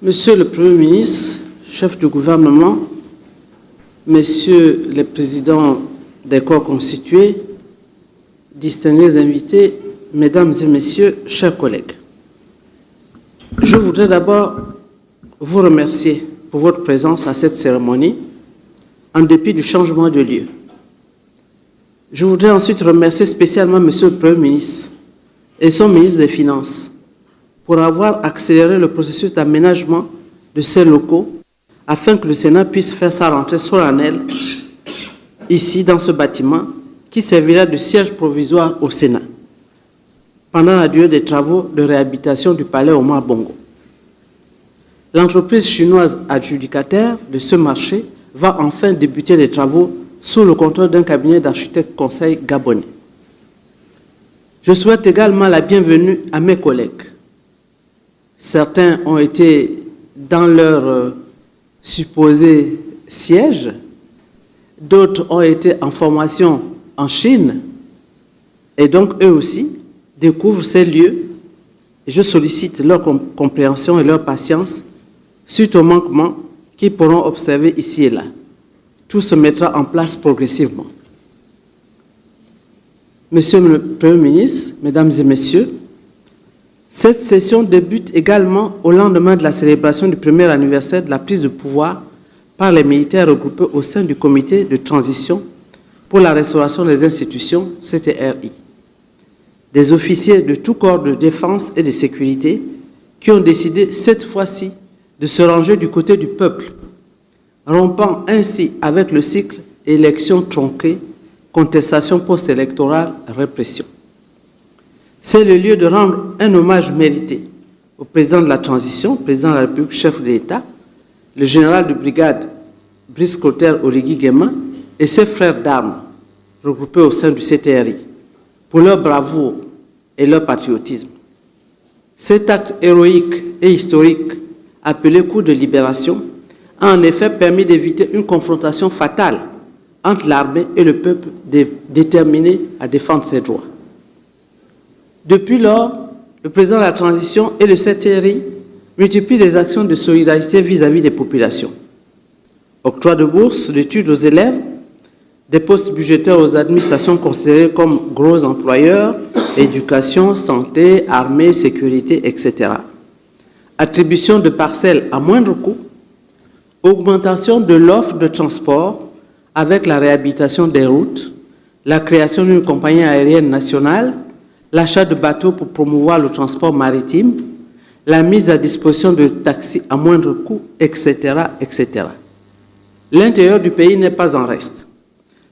Monsieur le Premier ministre, chef du gouvernement, messieurs les présidents des corps constitués, distingués invités, mesdames et messieurs, chers collègues. Je voudrais d'abord vous remercier pour votre présence à cette cérémonie, en dépit du changement de lieu. Je voudrais ensuite remercier spécialement Monsieur le Premier ministre et son ministre des Finances pour avoir accéléré le processus d'aménagement de ces locaux afin que le Sénat puisse faire sa rentrée solennelle ici dans ce bâtiment qui servira de siège provisoire au Sénat pendant la durée des travaux de réhabilitation du palais Omar Bongo. L'entreprise chinoise adjudicataire de ce marché va enfin débuter les travaux sous le contrôle d'un cabinet d'architectes conseil gabonais. Je souhaite également la bienvenue à mes collègues. Certains ont été dans leur supposé siège, d'autres ont été en formation en Chine, et donc eux aussi découvrent ces lieux. Et je sollicite leur compréhension et leur patience suite aux manquements qu'ils pourront observer ici et là. Tout se mettra en place progressivement. Monsieur le Premier ministre, mesdames et messieurs, cette session débute également au lendemain de la célébration du premier anniversaire de la prise de pouvoir par les militaires regroupés au sein du comité de transition pour la restauration des institutions, CTRI. Des officiers de tout corps de défense et de sécurité qui ont décidé cette fois-ci de se ranger du côté du peuple, rompant ainsi avec le cycle élection tronquée, contestation post-électorale, répression. C'est le lieu de rendre un hommage mérité au président de la transition, président de la République, chef de l'État, le général de brigade Brice Clotaire Oligui Nguema et ses frères d'armes regroupés au sein du CTRI pour leur bravoure et leur patriotisme. Cet acte héroïque et historique, appelé coup de libération, a en effet permis d'éviter une confrontation fatale entre l'armée et le peuple déterminé à défendre ses droits. Depuis lors, le président de la transition et le CTRI multiplient les actions de solidarité vis-à-vis des populations. Octroi de bourses d'études aux élèves, des postes budgétaires aux administrations considérées comme gros employeurs, éducation, santé, armée, sécurité, etc. Attribution de parcelles à moindre coût, augmentation de l'offre de transport avec la réhabilitation des routes, la création d'une compagnie aérienne nationale, l'achat de bateaux pour promouvoir le transport maritime, la mise à disposition de taxis à moindre coût, etc., etc. L'intérieur du pays n'est pas en reste.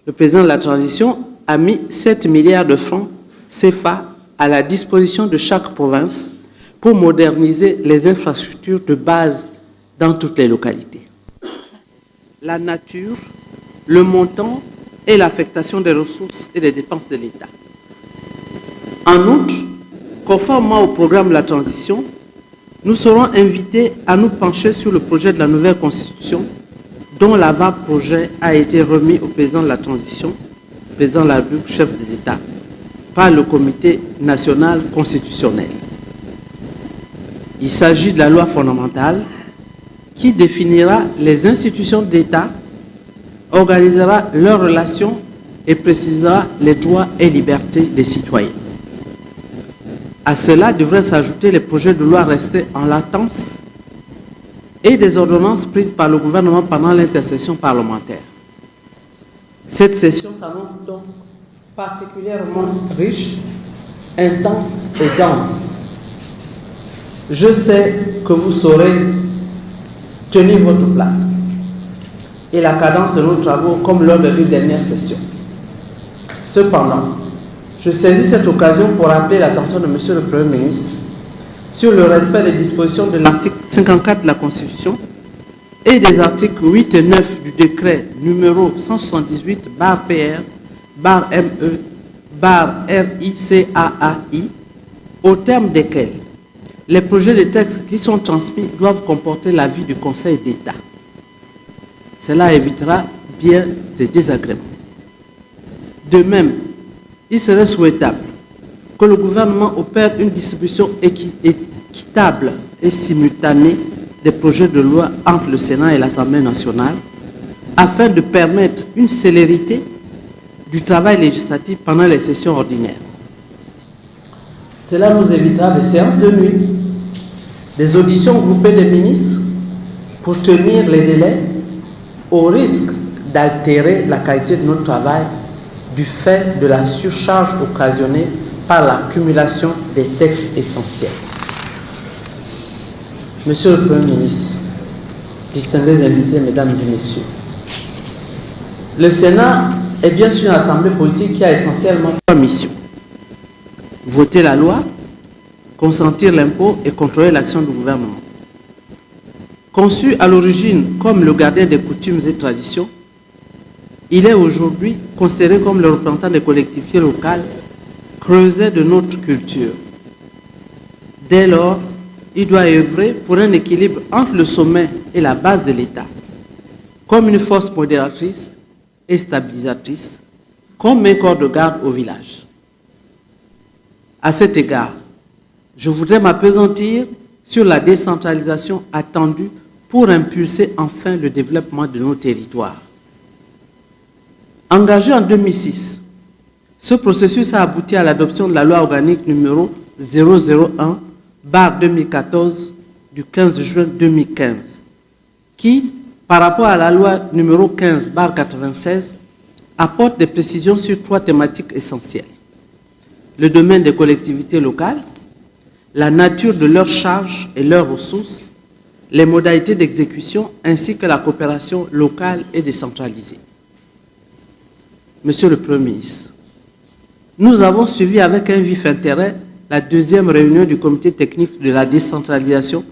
Le président de la transition a mis 7 milliards de francs CFA à la disposition de chaque province pour moderniser les infrastructures de base dans toutes les localités. La nature, le montant et l'affectation des ressources et des dépenses de l'État. En outre, conformément au programme de la transition, nous serons invités à nous pencher sur le projet de la nouvelle Constitution dont l'avant-projet a été remis au président de la transition, président de la République, chef de l'État, par le Comité national constitutionnel. Il s'agit de la loi fondamentale qui définira les institutions d'État, organisera leurs relations et précisera les droits et libertés des citoyens. À cela devraient s'ajouter les projets de loi restés en latence et des ordonnances prises par le gouvernement pendant l'intercession parlementaire. Cette session s'annonce donc particulièrement riche, intense et dense. Je sais que vous saurez tenir votre place et la cadence de nos travaux comme lors des 2 dernières sessions. Cependant, je saisis cette occasion pour rappeler l'attention de Monsieur le Premier ministre sur le respect des dispositions de l'article 54 de la Constitution et des articles 8 et 9 du décret numéro 178/PRE/RICAAI, au terme desquels les projets de textes qui sont transmis doivent comporter l'avis du Conseil d'État. Cela évitera bien des désagréments. De même, il serait souhaitable que le gouvernement opère une distribution équitable et simultanée des projets de loi entre le Sénat et l'Assemblée nationale afin de permettre une célérité du travail législatif pendant les sessions ordinaires. Cela nous évitera des séances de nuit, des auditions groupées des ministres pour tenir les délais, au risque d'altérer la qualité de notre travail du fait de la surcharge occasionnée par l'accumulation des textes essentiels. Monsieur le Premier ministre, distingués invités, mesdames et messieurs, le Sénat est bien sûr une assemblée politique qui a essentiellement trois missions: voter la loi, consentir l'impôt et contrôler l'action du gouvernement. Conçu à l'origine comme le gardien des coutumes et traditions, il est aujourd'hui considéré comme le représentant des collectivités locales, creuset de notre culture. Dès lors, il doit œuvrer pour un équilibre entre le sommet et la base de l'État, comme une force modératrice et stabilisatrice, comme un corps de garde au village. À cet égard, je voudrais m'appesantir sur la décentralisation attendue pour impulser enfin le développement de nos territoires. Engagé en 2006, ce processus a abouti à l'adoption de la loi organique numéro 001/2014 du 15 juin 2015, qui, par rapport à la loi numéro 15/96, apporte des précisions sur trois thématiques essentielles: le domaine des collectivités locales, la nature de leurs charges et leurs ressources, les modalités d'exécution ainsi que la coopération locale et décentralisée. Monsieur le Premier ministre, nous avons suivi avec un vif intérêt la deuxième réunion du comité technique de la décentralisation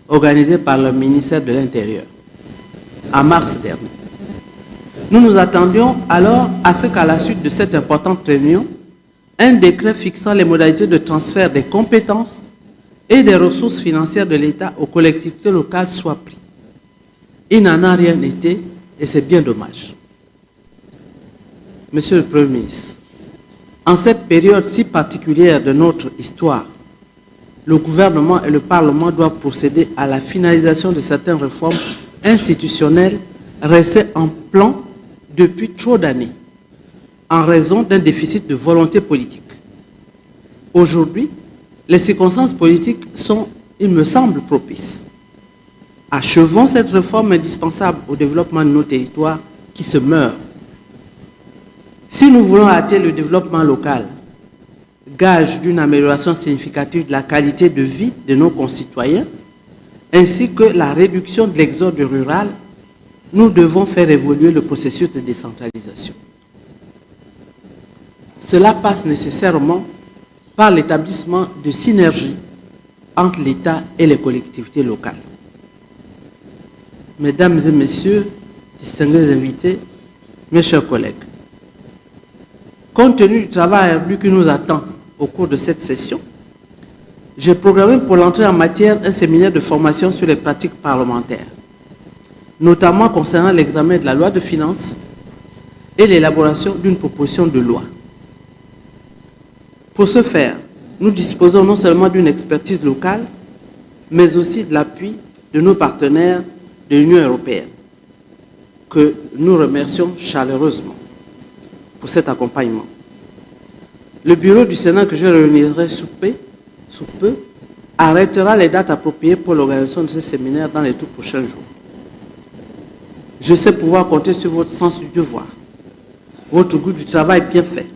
organisée par le ministère de l'Intérieur en mars dernier. Nous nous attendions alors à ce qu'à la suite de cette importante réunion, un décret fixant les modalités de transfert des compétences et des ressources financières de l'État aux collectivités locales soit pris. Il n'en a rien été et c'est bien dommage. Monsieur le Premier ministre, en cette période si particulière de notre histoire, le gouvernement et le Parlement doivent procéder à la finalisation de certaines réformes institutionnelles restées en plan depuis trop d'années, en raison d'un déficit de volonté politique. Aujourd'hui, les circonstances politiques sont, il me semble, propices. Achevons cette réforme indispensable au développement de nos territoires qui se meurent. Si nous voulons atteindre le développement local, gage d'une amélioration significative de la qualité de vie de nos concitoyens, ainsi que la réduction de l'exode rural, nous devons faire évoluer le processus de décentralisation. Cela passe nécessairement par l'établissement de synergies entre l'État et les collectivités locales. Mesdames et messieurs, distingués invités, mes chers collègues, compte tenu du travail ardu qui nous attend au cours de cette session, j'ai programmé pour l'entrée en matière un séminaire de formation sur les pratiques parlementaires, notamment concernant l'examen de la loi de finances et l'élaboration d'une proposition de loi. Pour ce faire, nous disposons non seulement d'une expertise locale, mais aussi de l'appui de nos partenaires de l'Union européenne, que nous remercions chaleureusement pour cet accompagnement. Le bureau du Sénat que je réunirai sous peu arrêtera les dates appropriées pour l'organisation de ce séminaire dans les tout prochains jours. Je sais pouvoir compter sur votre sens du devoir, votre goût du travail bien fait,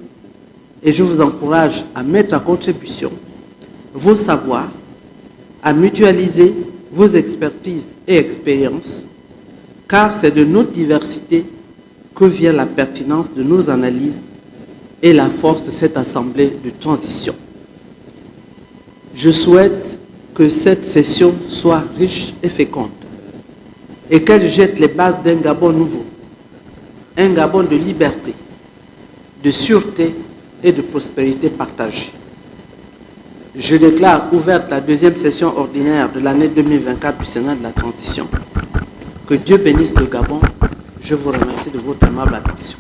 et je vous encourage à mettre à contribution vos savoirs, à mutualiser vos expertises et expériences, car c'est de notre diversité que vient la pertinence de nos analyses et la force de cette assemblée de transition. Je souhaite que cette session soit riche et féconde et qu'elle jette les bases d'un Gabon nouveau, un Gabon de liberté, de sûreté et de prospérité partagée. Je déclare ouverte la deuxième session ordinaire de l'année 2024 du Sénat de la Transition. Que Dieu bénisse le Gabon. Je vous remercie de votre aimable attention.